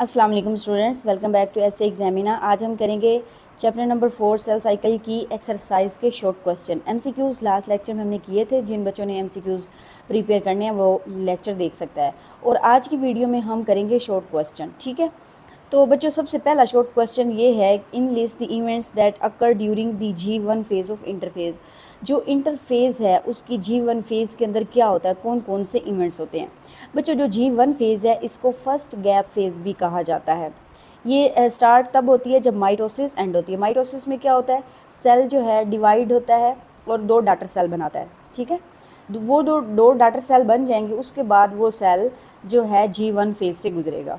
अस्सलाम वालेकुम students, welcome back to ऐसे एग्जामिना। आज हम करेंगे चैप्टर नंबर 4 सेल साइकिल की एक्सरसाइज के short question. MCQs last lecture में हमने किए थे। जिन बच्चों ने एमसीक्यूज़ प्रिपेयर करने हैं वो लेक्चर देख सकता है। और आज की वीडियो में हम करेंगे शॉर्ट क्वेश्चन, ठीक है। तो बच्चों, सबसे पहला शॉर्ट क्वेश्चन ये है, in list the events that occur during the G1 phase of interphase. जो इंटरफेज़ है उसकी G1 फेज़ के अंदर क्या होता है, कौन कौन से इवेंट्स होते हैं। बच्चों, जो G1 फेज़ है इसको फर्स्ट गैप फेज़ भी कहा जाता है। ये स्टार्ट तब होती है जब माइटोसिस एंड होती है। माइटोसिस में क्या होता है, सेल जो है डिवाइड होता है और दो डॉटर सेल बनाता है, ठीक है। वो दो डॉटर सेल बन जाएंगे, उसके बाद वो सेल जो है G1 फेज़ से गुजरेगा।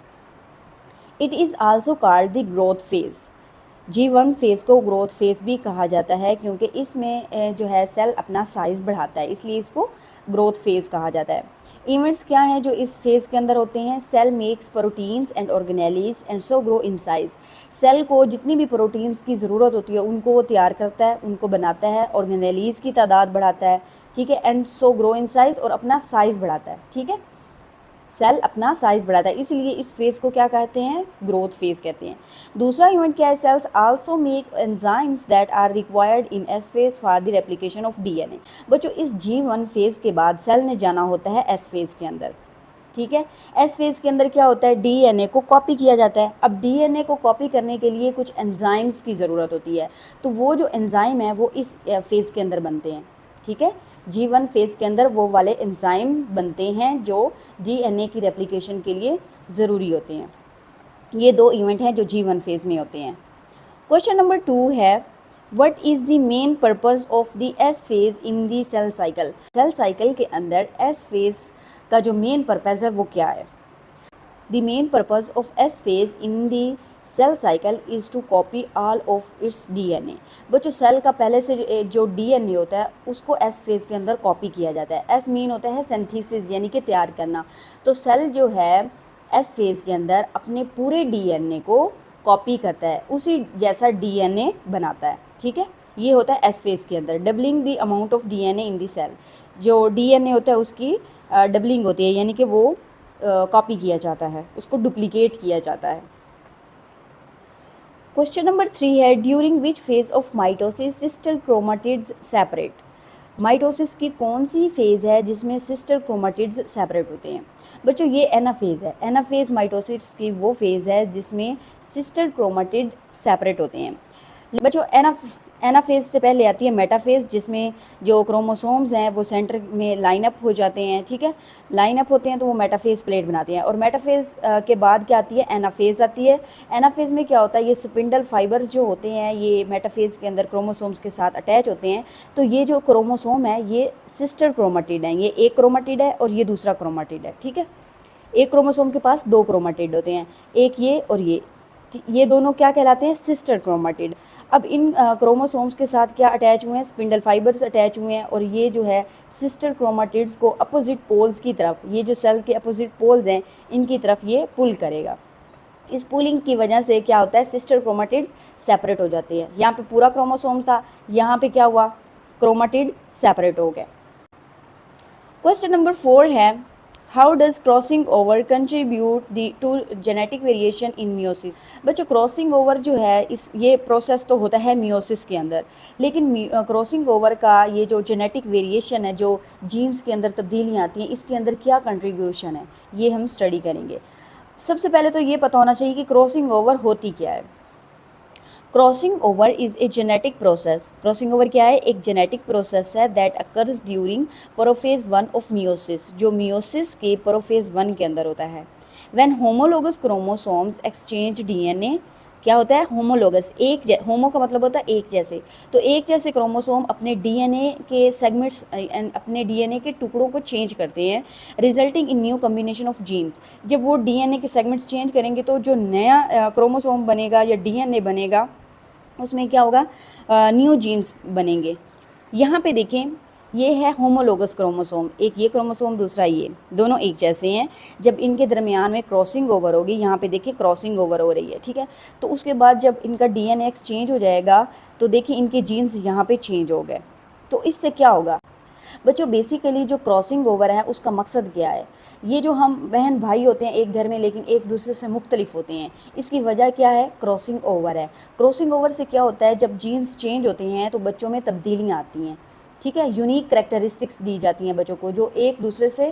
It is also called the growth phase. G1 phase को ग्रोथ फेज़ भी कहा जाता है क्योंकि इसमें जो है सेल अपना साइज़ बढ़ाता है, इसलिए इसको ग्रोथ फेज़ कहा जाता है। इवेंट्स क्या हैं जो इस फेज़ के अंदर होते हैं। Cell makes proteins and organelles and so grow in size. Cell को जितनी भी प्रोटीन्स की ज़रूरत होती है उनको वो तैयार करता है, उनको बनाता है, ऑर्गेनेलीज की तादाद बढ़ाता है, ठीक है। And so grow in size, और अपना साइज़ बढ़ाता है, ठीक है। सेल अपना साइज़ बढ़ाता है, इसलिए इस फेज़ को क्या कहते हैं, ग्रोथ फेज़ कहते हैं। दूसरा इवेंट क्या है, cells also make enzymes that are required in S phase for the replication of DNA. बच्चों, इस G1 फेज़ के बाद सेल ने जाना होता है एस फेज़ के अंदर, ठीक है। एस फेज़ के अंदर क्या होता है, डीएनए को कॉपी किया जाता है। अब डीएनए को कॉपी करने के लिए कुछ एंजाइम्स की ज़रूरत होती है, तो वो जो एंजाइम है वो इस फेज़ के अंदर बनते हैं, ठीक है। G1 फेज़ के अंदर वो वाले एंजाइम बनते हैं जो डीएनए की रेप्लिकेशन के लिए ज़रूरी होते हैं। ये दो इवेंट हैं जो G1 फेज़ में होते हैं। क्वेश्चन नंबर 2 है, what is the main purpose of the S phase in the cell cycle. Cell cycle के अंदर एस फेज़ का जो मेन पर्पस है वो क्या है। The main purpose of S phase in the cell cycle is to copy all of its DNA. बच्चों, cell का पहले से जो डीएनए होता है उसको एस फेज़ के अंदर कॉपी किया जाता है। एस मीन होता है सिंथेसिस, यानी कि तैयार करना। तो सेल जो है एस फेज़ के अंदर अपने पूरे डीएनए को कॉपी करता है, उसी जैसा डीएनए बनाता है, ठीक है। ये होता है एस फेज़ के अंदर। Doubling the amount of DNA in the cell. जो डीएनए होता है उसकी डबलिंग होती है, यानी कि वो कॉपी किया जाता है, उसको डुप्लीकेट किया जाता है। क्वेश्चन नंबर 3 है, during which phase of mitosis sister chromatids separate. Mitosis की कौन सी फेज़ है जिसमें सिस्टर क्रोमाटिड्स सेपरेट होते हैं। बच्चों, ये एनाफेज़ है। एनाफेज़ माइटोसिस की वो फेज़ है जिसमें सिस्टर क्रोमाटिड सेपरेट होते हैं। बच्चों, एनाफेज़ से पहले आती है मेटाफेज़, जिसमें जो क्रोमोसोम्स हैं वो सेंटर में लाइन अप हो जाते हैं, ठीक है। लाइन अप होते हैं तो वो मेटाफेज़ प्लेट बनाते हैं। और मेटाफेज़ के बाद क्या आती है, एनाफेज़ आती है। एनाफेज़ में क्या होता है, ये स्पिंडल फाइबर जो होते हैं ये मेटाफेज़ के अंदर क्रोमोसोम्स के साथ अटैच होते हैं। तो ये जो क्रोमोसोम है ये सिस्टर क्रोमाटिड है। ये एक क्रोमाटिड है और ये दूसरा क्रोमाटिड है, ठीक है। एक क्रोमोसोम के पास दो क्रोमाटिड होते हैं, एक ये और ये दोनों क्या कहलाते हैं, सिस्टर क्रोमाटिड। अब इन क्रोमोसोम्स के साथ क्या अटैच हुए हैं, स्पिंडल फाइबर्स अटैच हुए हैं। और ये जो है सिस्टर क्रोमाटिड्स को अपोजिट पोल्स की तरफ, ये जो सेल के अपोजिट पोल्स हैं इनकी तरफ ये पुल करेगा। इस पुलिंग की वजह से क्या होता है, सिस्टर क्रोमाटिड्स सेपरेट हो जाते हैं। यहाँ पे पूरा क्रोमोसोम्स था, यहाँ पे क्या हुआ, क्रोमाटिड सेपरेट हो गए। क्वेश्चन नंबर 4 है, how does crossing over contribute to genetic variation in meiosis. बच्चों, क्रॉसिंग ओवर जो है ये प्रोसेस तो होता है मियोसिस के अंदर, लेकिन क्रॉसिंग ओवर का ये जो जेनेटिक वेरिएशन है, जो जीन्स के अंदर तब्दीलियाँ आती हैं, इसके अंदर क्या कंट्रीब्यूशन है, ये हम स्टडी करेंगे। सबसे पहले तो ये पता होना चाहिए कि क्रॉसिंग ओवर होती क्या है। Crossing over is a genetic process. Crossing over क्या है, एक जेनेटिक प्रोसेस है that occurs during prophase 1 of meiosis, जो मियोसिस के प्रोफेज 1 के अंदर होता है। When homologous chromosomes exchange DNA, क्या होता है, होमोलोगस, होमो का मतलब होता है एक जैसे। तो एक जैसे क्रोमोसोम अपने डीएनए के सेगमेंट्स, अपने डीएनए के टुकड़ों को चेंज करते हैं, resulting in new combination of genes. जब वो डीएनए के सेगमेंट्स चेंज करेंगे तो जो नया क्रोमोसोम बनेगा या डीएनए बनेगा उसमें क्या होगा, न्यू जीन्स बनेंगे। यहाँ पे देखें, ये है होमोलोगस क्रोमोसोम, एक ये क्रोमोसोम दूसरा ये, दोनों एक जैसे हैं। जब इनके दरमियान में क्रॉसिंग ओवर होगी, यहाँ पे देखिए क्रॉसिंग ओवर हो रही है, ठीक है। तो उसके बाद जब इनका डीएनए एक्सचेंज हो जाएगा तो देखिए इनके जीन्स यहाँ पे चेंज हो गए। तो इससे क्या होगा, बच्चों बेसिकली जो क्रॉसिंग ओवर है उसका मकसद क्या है? ये जो हम बहन भाई होते हैं एक घर में लेकिन एक दूसरे से मुख्तलिफ होते हैं, इसकी वजह क्या है? क्रॉसिंग ओवर है। क्रॉसिंग ओवर से क्या होता है, जब जीन्स चेंज होते हैं तो बच्चों में तब्दीलियाँ आती हैं, ठीक है, यूनिक करेक्टरिस्टिक्स दी जाती हैं बच्चों को जो एक दूसरे से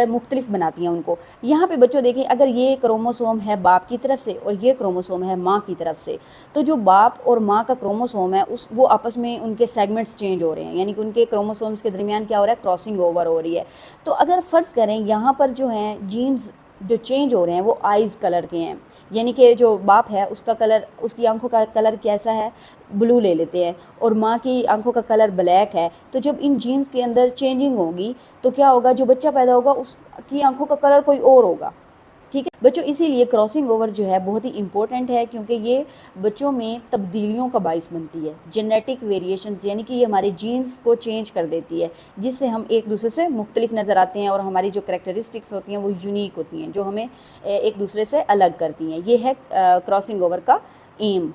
मुख्तलिफ बनाती हैं उनको। यहाँ पे बच्चों देखें, अगर ये क्रोमोसोम है बाप की तरफ से और ये क्रोमोसोम है माँ की तरफ से, तो जो बाप और माँ का क्रोमोसोम है वो आपस में उनके सेगमेंट्स चेंज हो रहे हैं, यानी कि उनके क्रोमोसोम्स के दरमियान क्या हो रहा है? क्रॉसिंग ओवर हो रही है। तो अगर फ़र्ज़ करें यहाँ पर जो हैं जीन्स जो चेंज हो रहे हैं वो आइज़ कलर के हैं, यानी कि जो बाप है उसका कलर, उसकी आंखों का कलर कैसा है? ब्लू ले लेते हैं, और माँ की आंखों का कलर ब्लैक है। तो जब इन जीन्स के अंदर चेंजिंग होगी तो क्या होगा? जो बच्चा पैदा होगा उसकी आंखों का कलर कोई और होगा, ठीक है बच्चों। इसीलिए क्रॉसिंग ओवर जो है बहुत ही इंपॉर्टेंट है, क्योंकि ये बच्चों में तब्दीलियों का बाइस बनती है, जेनेटिक वेरिएशंस, यानी कि ये हमारे जीन्स को चेंज कर देती है, जिससे हम एक दूसरे से मुख्तलिफ नज़र आते हैं और हमारी जो करेक्टरिस्टिक्स होती हैं वो यूनिक होती हैं, जो हमें एक दूसरे से अलग करती हैं। ये है क्रॉसिंग ओवर का एम।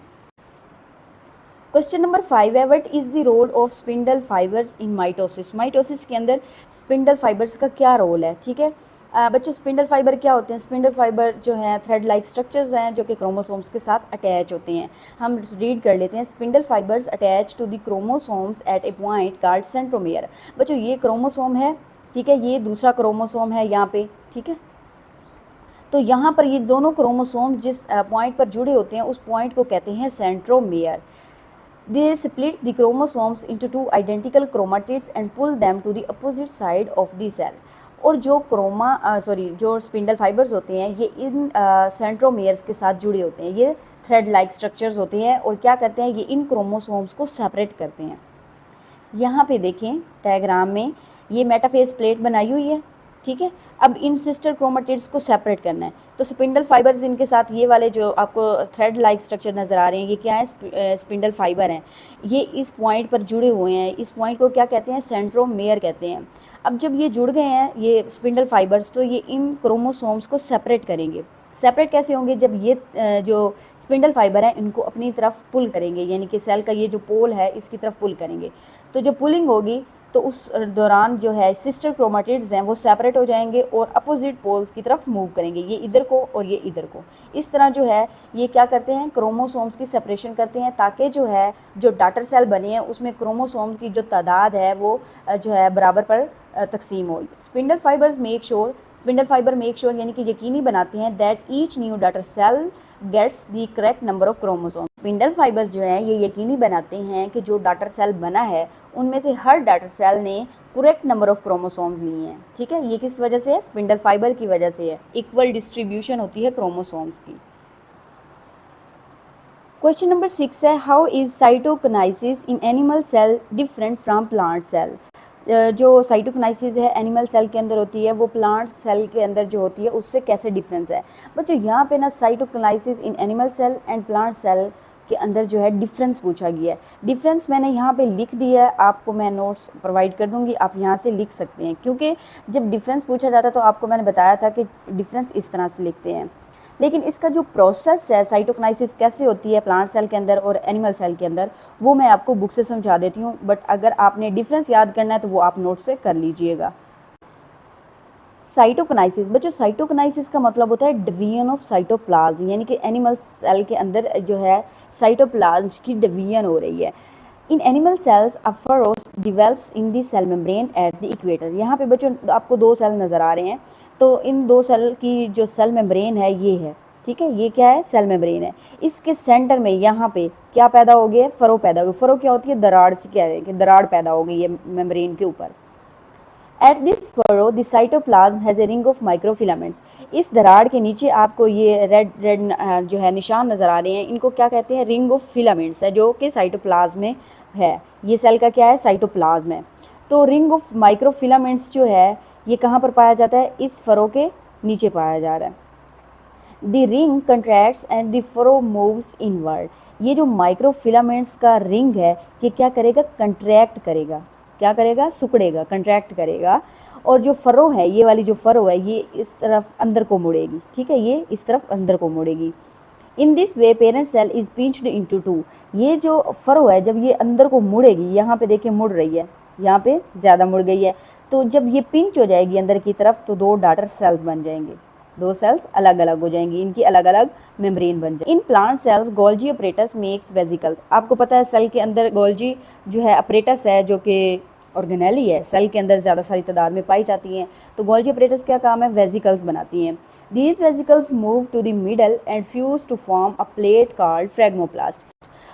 क्वेश्चन नंबर 5 है, what is the role of spindle fibres in mitosis? Mitosis के अंदर स्पिंडल फाइबर्स का क्या रोल है? ठीक है बच्चों, स्पिंडल फाइबर क्या होते हैं? स्पिंडल फाइबर जो हैं थ्रेड लाइक स्ट्रक्चर्स हैं जो कि क्रोमोसोम्स के साथ अटैच होते हैं। हम रीड कर लेते हैं, spindle fibres attach to the chromosomes at a point called centromere. बच्चों ये क्रोमोसोम है, ठीक है, ये दूसरा क्रोमोसोम है यहाँ पे, ठीक है। तो यहाँ पर ये दोनों क्रोमोसोम जिस पॉइंट पर जुड़े होते हैं उस पॉइंट को कहते हैं centromere. They split the chromosomes into two identical chromatids and pull them to the opposite side of the cell. और जो जो स्पिंडल फाइबर्स होते हैं ये इन सेंट्रोमियर्स के साथ जुड़े होते हैं, ये थ्रेड लाइक स्ट्रक्चर्स होते हैं और क्या करते हैं? ये इन क्रोमोसोम्स को सेपरेट करते हैं। यहाँ पे देखें डायग्राम में ये मेटाफेज प्लेट बनाई हुई है, ठीक है। अब इन सिस्टर क्रोमेटिड्स को सेपरेट करना है, तो स्पिंडल फाइबर्स इनके साथ ये वाले जो आपको थ्रेड लाइक स्ट्रक्चर नज़र आ रहे हैं ये क्या है? स्पिंडल फाइबर हैं। ये इस पॉइंट पर जुड़े हुए हैं, इस पॉइंट को क्या कहते हैं? सेंट्रोमियर कहते हैं। अब जब ये जुड़ गए हैं ये स्पिंडल फाइबर्स, तो ये इन क्रोमोसोम्स को सेपरेट करेंगे। सेपरेट कैसे होंगे? जब ये जो स्पिंडल फाइबर है इनको अपनी तरफ पुल करेंगे, यानी कि सेल का ये जो पोल है इसकी तरफ पुल करेंगे। तो जब पुलिंग होगी तो उस दौरान जो है सिस्टर क्रोमेटिड्स हैं वो सेपरेट हो जाएंगे और अपोजिट पोल्स की तरफ मूव करेंगे, ये इधर को और ये इधर को। इस तरह जो है ये क्या करते हैं? क्रोमोसोम्स की सेपरेशन करते हैं, ताकि जो है जो डॉटर सेल बने हैं उसमें क्रोमोसोम्स की जो तादाद है वो जो है बराबर पर तकसीम हो। स्पिंडल फाइबर मेक श्योर यानी कि यकीनी बनाते हैं that each new daughter cell gets the correct number of chromosome. Spindle fibres जो हैं ये यकीनी बनाते हैं कि जो डॉटर सेल बना है उनमें से हर डॉटर सेल ने करेक्ट नंबर ऑफ क्रोमोसोम्स लिए हैं, ठीक है। ये किस वजह से है? स्पिंडल फाइबर की वजह से है। इक्वल डिस्ट्रीब्यूशन होती है क्रोमोसोम्स की। क्वेश्चन नंबर 6 है, how is cytokinesis in animal cell different from plant cell? जो साइटोकिनेसिस है एनिमल सेल के अंदर होती है वो प्लांट सेल के अंदर जो होती है उससे कैसे डिफरेंस है? बच्चों यहाँ पे ना cytokinesis in animal cell and plant cell के अंदर जो है डिफरेंस पूछा गया है। डिफरेंस मैंने यहाँ पे लिख दिया है, आपको मैं नोट्स प्रोवाइड कर दूँगी, आप यहाँ से लिख सकते हैं, क्योंकि जब डिफरेंस पूछा जाता है तो आपको मैंने बताया था कि डिफरेंस इस तरह से लिखते हैं। लेकिन इसका जो प्रोसेस है साइटोकिनेसिस कैसे होती है प्लांट सेल के अंदर और एनिमल सेल के अंदर वो मैं आपको बुक से समझा देती हूँ, बट अगर आपने डिफरेंस याद करना है तो वो आप नोट से कर लीजिएगा। साइटोकिनेसिस, बच्चों साइटोकिनेसिस का मतलब होता है डिवीजन ऑफ साइटोप्लाज्म, यानी कि एनिमल सेल के अंदर जो है साइटोप्लाज्म की डिवीजन हो रही है। In animal cells a furrow develops in the cell membrane at the equator. यहाँ पे बच्चों आपको दो सेल नज़र आ रहे हैं, तो इन दो सेल की जो सेल मेम्ब्रेन है ये है, ठीक है, ये क्या है? सेल मेम्ब्रेन है। इसके सेंटर में यहाँ पे क्या पैदा हो गया? फरो पैदा हो गया। फरो क्या होती है? दरार से क्या है कि दरार पैदा हो गई है मेम्ब्रेन के ऊपर। At this furrow the cytoplasm has a ring of microfilaments. इस दरार के नीचे आपको ये रेड जो है निशान नज़र आ रहे हैं, इनको क्या कहते हैं? रिंग ऑफ फिलामेंट्स है, जो कि साइटोप्लाज्म में है। ये सेल का क्या है? साइटोप्लाज्म है। तो रिंग ऑफ माइक्रोफिलामेंट्स जो है ये कहाँ पर पाया जाता है? इस फरो के नीचे पाया जा रहा है। The ring contracts and the furrow moves inward. ये जो माइक्रोफिलामेंट्स का रिंग है ये क्या करेगा? कंट्रैक्ट करेगा। क्या करेगा? सिकुड़ेगा, कंट्रैक्ट करेगा। और जो फरो है, ये वाली जो फरो है ये इस तरफ अंदर को मुड़ेगी, ठीक है, ये इस तरफ अंदर को मुड़ेगी। In this way parent cell is pinched into two. ये जो फरो है जब ये अंदर को मुड़ेगी, यहाँ पे देखिए मुड़ रही है, यहाँ पे ज़्यादा मुड़ गई है। तो जब ये पिंच हो जाएगी अंदर की तरफ तो 2 डॉटर सेल्स बन जाएंगे, 2 सेल्स अलग अलग हो जाएंगी, इनकी अलग अलग मेम्ब्रेन बन जाए। In plant cells Golgi apparatus makes vesicle. आपको पता है सेल के अंदर गोल्जी जो है अपरेटस है, जो कि ऑर्गेनेली है, सेल के अंदर ज़्यादा सारी तादाद में पाई जाती हैं। तो गोल्जी अपरेटस क्या काम है, वेजिकल्स बनाती हैं। These vesicles move to the middle and fuse to form a plate called phragmoplast.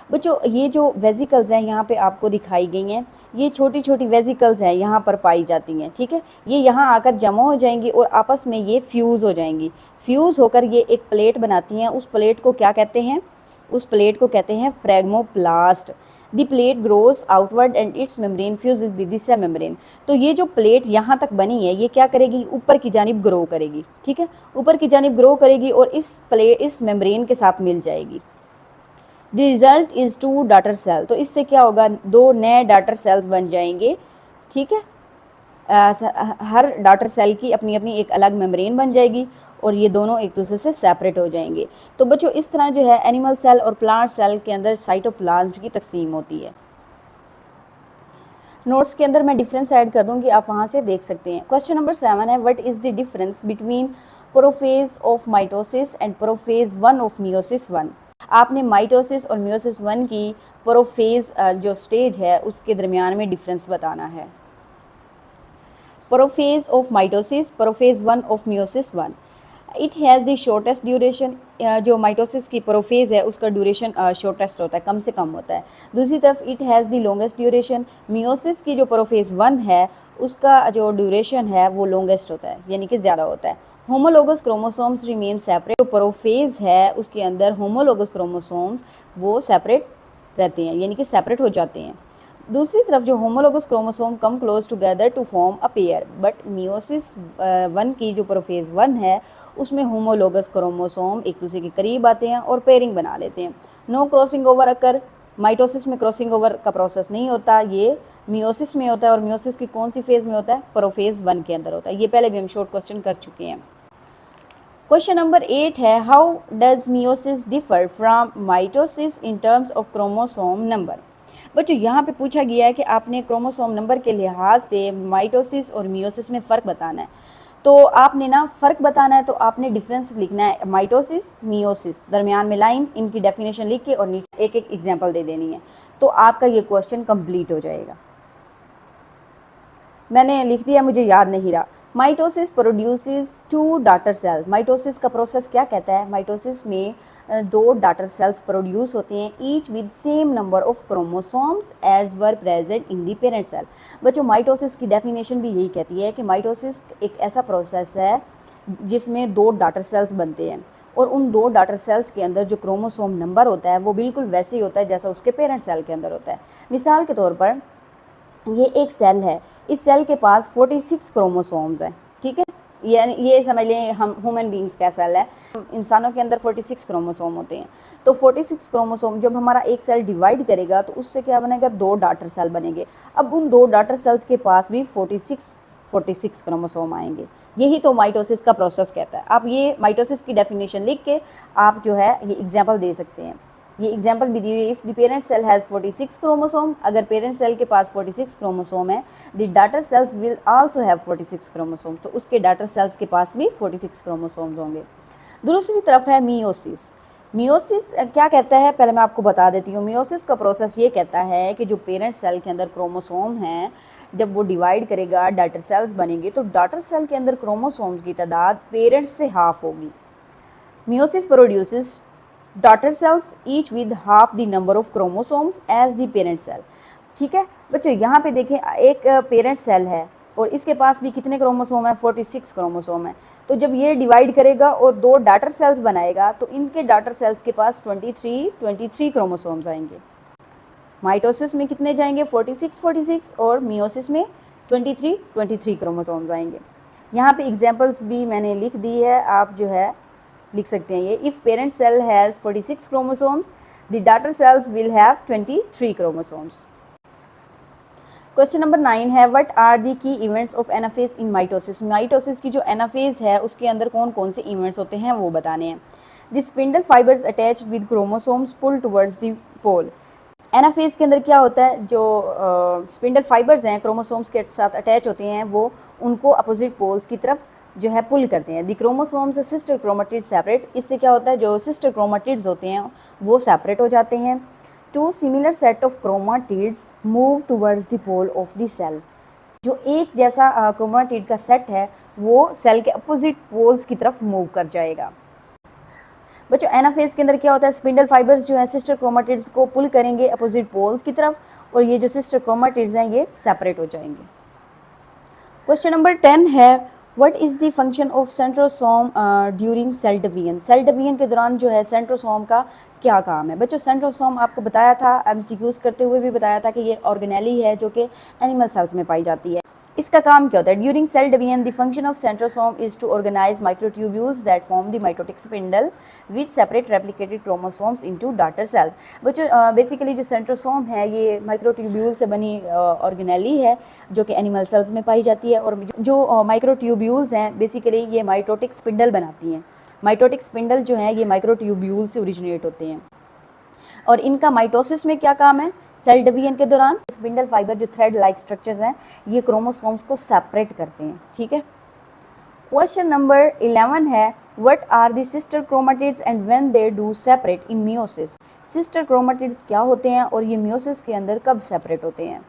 बच्चों ये जो वेजिकल्स हैं यहाँ पे आपको दिखाई गई हैं, ये छोटी छोटी वेजिकल्स हैं, यहाँ पर पाई जाती हैं, ठीक है। ये यहाँ आकर जमा हो जाएंगी और आपस में ये फ्यूज़ हो जाएंगी। फ्यूज़ होकर ये एक प्लेट बनाती हैं। उस प्लेट को क्या कहते हैं, उस प्लेट को कहते हैं phragmoplast. The plate grows outward and its membrane fuses with the cell membrane. तो ये जो प्लेट यहाँ तक बनी है ये क्या करेगी, ऊपर की जानिब ग्रो करेगी, ठीक है, ऊपर की जानिब ग्रो करेगी और इस मेम्ब्रेन के साथ मिल जाएगी। The result is 2 daughter cell. तो इससे क्या होगा, 2 नए डॉटर सेल्स बन जाएंगे, ठीक है। हर डॉटर सेल की अपनी अपनी एक अलग मेम्ब्रेन बन जाएगी और ये दोनों एक दूसरे से सेपरेट हो जाएंगे। तो बच्चों इस तरह जो है एनिमल सेल और प्लांट सेल के अंदर साइटोप्लाज्म की तकसीम होती है। नोट्स के अंदर मैं डिफरेंस ऐड कर दूंगी, आप वहाँ से देख सकते हैं। क्वेश्चन नंबर 7 है, what is the difference between prophase of mitosis and prophase 1 of meiosis 1। आपने माइटोसिस और मियोसिस 1 की प्रोफेज जो स्टेज है उसके दरमियान में डिफरेंस बताना है। Prophase of mitosis, prophase 1 of meiosis 1। It has the shortest duration. जो माइटोसिस की प्रोफेज है उसका ड्यूरेशन शॉर्टेस्ट होता है, कम से कम होता है। दूसरी तरफ it has the longest duration. Meiosis की जो प्रोफेज 1 है उसका जो ड्यूरेशन है वो लॉन्गेस्ट होता है, यानी कि ज़्यादा होता है। Homologous chromosomes remain separate. जो प्रोफेज है उसके अंदर होमोलोगस क्रोमोसोम्स वो सेपरेट रहते हैं, यानी कि सेपरेट हो जाते हैं। दूसरी तरफ जो homologous chromosome come close together to form a pair. But meiosis 1 की जो प्रोफेज 1 है उसमें होमोलोगस क्रोमोसोम एक दूसरे के करीब आते हैं और पेयरिंग बना लेते हैं। नो क्रॉसिंग ओवर अकर। माइटोसिस में क्रॉसिंग ओवर का प्रोसेस नहीं होता, ये मियोसिस में होता है। और मियोसिस की कौन सी फेज़ में होता है, प्रोफेज 1 के अंदर होता है। ये पहले भी हम शॉर्ट क्वेश्चन कर चुके हैं। क्वेश्चन नंबर 8 है, how does meiosis differ from mitosis in terms of chromosome number. बच्चों यहाँ पे पूछा गया है कि आपने क्रोमोसोम नंबर के लिहाज से माइटोसिस और मियोसिस में फ़र्क बताना है। तो आपने ना फ़र्क बताना है तो आपने डिफरेंस लिखना है, माइटोसिस मियोसिस, दरमियान में लाइन, इनकी डेफिनेशन लिख के और नीचे एक एक एग्जाम्पल दे देनी है, तो आपका ये क्वेश्चन कंप्लीट हो जाएगा। मैंने लिख दिया, मुझे याद नहीं रहा। Mitosis produces 2 daughter cell. Mitosis का प्रोसेस क्या कहता है, माइटोसिस में 2 डॉटर सेल्स प्रोड्यूस होते हैं, each with same number of chromosomes as were present in the parent cell. बच्चों माइटोसिस की डेफिनेशन भी यही कहती है कि माइटोसिस एक ऐसा प्रोसेस है जिसमें 2 डॉटर सेल्स बनते हैं और उन 2 डॉटर सेल्स के अंदर जो क्रोमोसोम नंबर होता है वो बिल्कुल वैसे ही होता है जैसा उसके पेरेंट सेल के अंदर होता है। मिसाल के तौर पर ये एक सेल है, इस सेल के पास 46 क्रोमोसोम्स हैं, ठीक है। ये समझ लें हम ह्यूमन बींग्स का सेल है, इंसानों के अंदर 46 क्रोमोसोम होते हैं। तो 46 क्रोमोसोम जब हमारा एक सेल डिवाइड करेगा तो उससे क्या बनेगा, 2 डॉटर सेल बनेंगे। अब उन 2 डॉटर सेल्स के पास भी 46 क्रोमोसोम आएंगे। यही तो माइटोसिस का प्रोसेस कहता है। आप ये माइटोसिस की डेफिनेशन लिख के आप जो है ये एग्जाम्पल दे सकते हैं। ये एग्जाम्पल भी दी हुई, if the parent cell has 46 chromosome, अगर पेरेंट सेल के पास 46 क्रोमोसोम है, the daughter cells will also have 46 chromosome, तो उसके डॉटर सेल्स के पास भी 46 क्रोमोसोम्स होंगे। दूसरी तरफ है मियोसिस। मियोसिस क्या कहता है, पहले मैं आपको बता देती हूँ। मियोसिस का प्रोसेस ये कहता है कि जो पेरेंट सेल के अंदर क्रोमोसोम हैं, जब वो डिवाइड करेगा डॉटर सेल्स बनेंगे तो डॉटर सेल के अंदर क्रोमोसोम्स की तादाद पेरेंट्स से हाफ होगी। Meiosis produces daughter cells each with half the number of chromosomes as the parent cell, ठीक है। बच्चों यहाँ पे देखें, एक पेरेंट सेल है और इसके पास भी कितने क्रोमोसोम है, 46 क्रोमोसोम है। तो जब ये डिवाइड करेगा और 2 डॉटर सेल्स बनाएगा तो इनके डॉटर सेल्स के पास 23 क्रोमोसोम्स आएंगे। माइटोसिस में कितने जाएंगे, 46 और मियोसिस में 23 क्रोमोसोम्स आएंगे। यहाँ पे एग्जांपल्स भी मैंने लिख दी है, आप जो है लिख सकते हैं ये। If parent cell has 46 chromosomes, the daughter cells will have 23 chromosomes. Question number 9 है, what are the key events of anaphase in mitosis. Mitosis की जो एनाफेज है उसके अंदर कौन कौन से इवेंट्स होते हैं वो बताने हैं। The spindle fibres attach with chromosomes pull towards the pole. Anaphase के अंदर क्या होता है, जो स्पिंडल फाइबर्स हैं क्रोमोसोम्स के साथ अटैच होते हैं, वो उनको अपोजिट पोल्स की तरफ जो है पुल करते हैं। दी क्रोमोसोम्स सिस्टर क्रोमाटिड सेपरेट, इससे क्या होता है, जो सिस्टर क्रोमाटिड्स होते हैं वो सेपरेट हो जाते हैं। Two similar set of chromatids move towards the pole of the cell, जो एक जैसा क्रोमाटिड का सेट है वो सेल के अपोजिट पोल्स की तरफ मूव कर जाएगा। बच्चों एनाफेज के अंदर क्या होता है, स्पिंडल फाइबर्स जो है सिस्टर क्रोमाटिड्स को पुल करेंगे अपोजिट पोल्स की तरफ, और ये जो सिस्टर क्रोमाटिड्स हैं ये सेपरेट हो जाएंगे। क्वेश्चन नंबर 10 है, what is the function of centrosome during cell division. Cell division के दौरान जो है सेंट्रोसोम का क्या काम है। बच्चों सेंट्रोसोम आपको बताया था, एमसीक्यूज करते हुए भी बताया था कि ये ऑर्गेनेली है जो कि एनिमल सेल्स में पाई जाती है। इसका काम क्या होता है, during cell division the function of centrosome is to organise microtubules that form the mitotic spindle which separate replicated chromosomes into daughter cells. बच्चों बेसिकली जो सेंट्रोसोम है ये माइक्रोट्यूब्यूल से बनी ऑर्गेनेली है जो कि एनिमल सेल्स में पाई जाती है, और जो माइक्रोट्यूब्यूल्स हैं बेसिकली ये माइटोटिक स्पिंडल बनाती हैं। माइटोटिक स्पिंडल जो है ये माइक्रोट्यूब्यूल से ओरिजिनेट होते हैं, और इनका माइटोसिस में क्या काम है, सेल डिवीजन के दौरान स्पिंडल फाइबर जो थ्रेड लाइक स्ट्रक्चर्स हैं ये क्रोमोसोम्स को सेपरेट करते हैं। ठीक है। क्वेश्चन नंबर 11 है, what are the sister chromatids and when they do separate in meiosis. Sister chromatids क्या होते हैं और ये मियोसिस के अंदर कब सेपरेट होते हैं।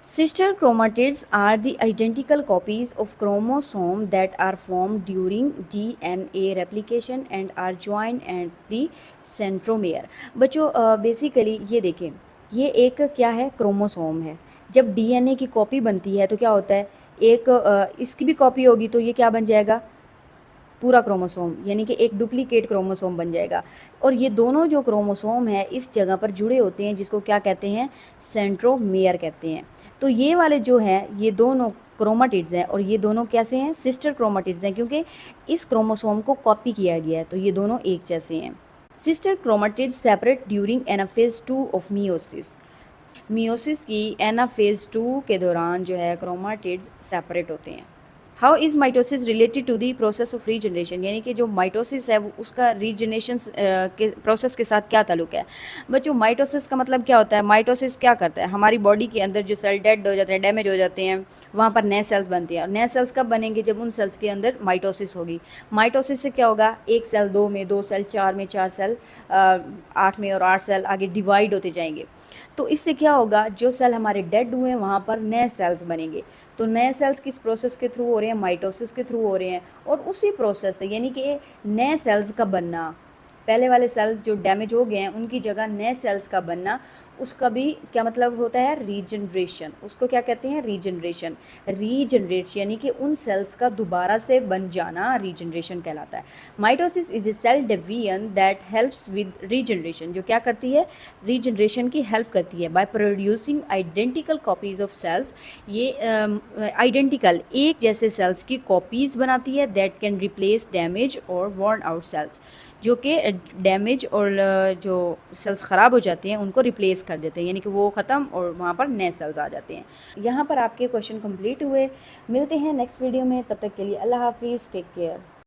Sister chromatids are the identical copies of chromosome that are formed during DNA replication and are joined at the centromere। बच्चों बेसिकली ये देखें, ये एक क्या है, क्रोमोसोम है। जब DNA की कॉपी बनती है तो क्या होता है, एक इसकी भी कॉपी होगी तो ये क्या बन जाएगा, पूरा क्रोमोसोम, यानी कि एक डुप्लीकेट क्रोमोसोम बन जाएगा। और ये दोनों जो क्रोमोसोम है इस जगह पर जुड़े होते हैं जिसको क्या कहते हैं, सेंट्रोमेयर कहते हैं। तो ये वाले जो हैं ये दोनों क्रोमाटिड्स हैं और ये दोनों कैसे हैं, सिस्टर क्रोमाटिड्स हैं, क्योंकि इस क्रोमोसोम को कॉपी किया गया है तो ये दोनों एक जैसे हैं। Sister chromatids separate during anaphase 2 of meiosis. Meiosis की एनाफेज 2 के दौरान जो है क्रोमाटिड्स सेपरेट होते हैं। How is mitosis related to the process of regeneration, यानी कि जो माइटोसिस है वो उसका रीजनरेशन के प्रोसेस के साथ क्या ताल्लुक है। बच्चों माइटोसिस का मतलब क्या होता है, माइटोसिस क्या करता है, हमारी बॉडी के अंदर जो सेल डेड हो जाते हैं, डैमेज हो जाते हैं, वहाँ पर नए सेल्स बनते हैं। और नए सेल्स कब बनेंगे, जब उन सेल्स के अंदर माइटोसिस होगी। माइटोसिस से क्या होगा, एक सेल 2 में, 2 सेल 4 में, 4 सेल 8 में, और 8 सेल आगे डिवाइड होते जाएंगे। तो इससे क्या होगा, जो सेल हमारे डेड हुए हैं वहाँ पर नए सेल्स बनेंगे। तो नए सेल्स किस प्रोसेस के थ्रू हो रहे हैं, माइटोसिस के थ्रू हो रहे हैं। और उसी प्रोसेस से, यानी कि नए सेल्स का बनना, पहले वाले सेल्स जो डैमेज हो गए हैं उनकी जगह नए सेल्स का बनना, उसका भी क्या मतलब होता है, रीजनरेशन। उसको क्या कहते हैं, रीजनरेशन। रीजनरेट यानी कि उन सेल्स का दोबारा से बन जाना रीजनरेशन कहलाता है। Mitosis is a cell division that helps with regeneration, जो क्या करती है, रीजनरेशन की हेल्प करती है by producing identical copies of cells. ये आइडेंटिकल एक जैसे सेल्स की कॉपीज़ बनाती है दैट कैन रिप्लेस डैमेज और वॉर्न आउट सेल्स, जो कि डैमेज और जो सेल्स ख़राब हो जाते हैं उनको रिप्लेस कर देते हैं, यानी कि वो ख़त्म और वहाँ पर नए सेल्स आ जाते हैं। यहाँ पर आपके क्वेश्चन कंप्लीट हुए। मिलते हैं नेक्स्ट वीडियो में, तब तक के लिए अल्लाह हाफिज़, टेक केयर।